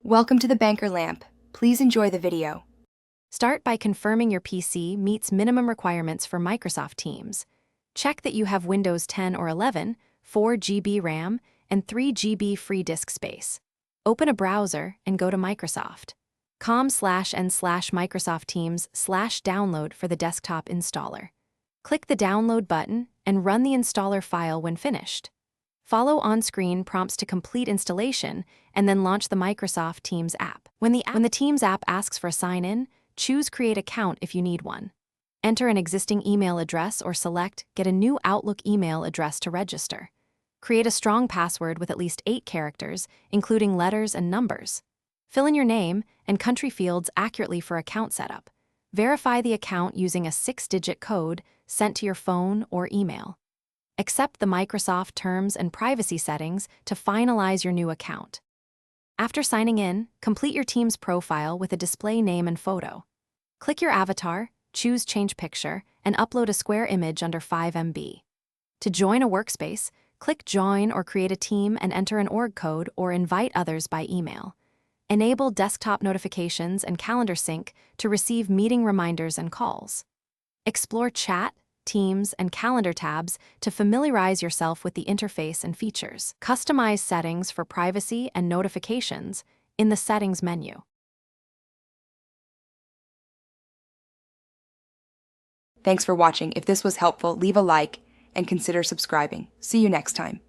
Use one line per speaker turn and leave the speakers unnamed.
Welcome to the Banker Lamp. Please enjoy the video.
Start by confirming your PC meets minimum requirements for Microsoft Teams. Check that you have Windows 10 or 11, 4 GB RAM, and 3 GB free disk space. Open a browser and go to Microsoft.com/and/Microsoft Teams/download for the desktop installer. Click the download button and run the installer file when finished. Follow on-screen prompts to complete installation and then launch the Microsoft Teams app. When the Teams app asks for a sign-in, choose Create Account if you need one. Enter an existing email address or select Get a new Outlook email address to register. Create a strong password with at least 8 characters, including letters and numbers. Fill in your name and country fields accurately for account setup. Verify the account using a 6-digit code sent to your phone or email. Accept the Microsoft terms and privacy settings to finalize your new account. After signing in, complete your Teams profile with a display name and photo. Click your avatar, choose Change Picture, and upload a square image under 5 MB. To join a workspace, click Join or create a team and enter an org code or invite others by email. Enable desktop notifications and calendar sync to receive meeting reminders and calls. Explore Chat, Teams, and Calendar tabs to familiarize yourself with the interface and features. Customize settings for privacy and notifications in the Settings menu.
Thanks for watching. If this was helpful, leave a like and consider subscribing. See you next time.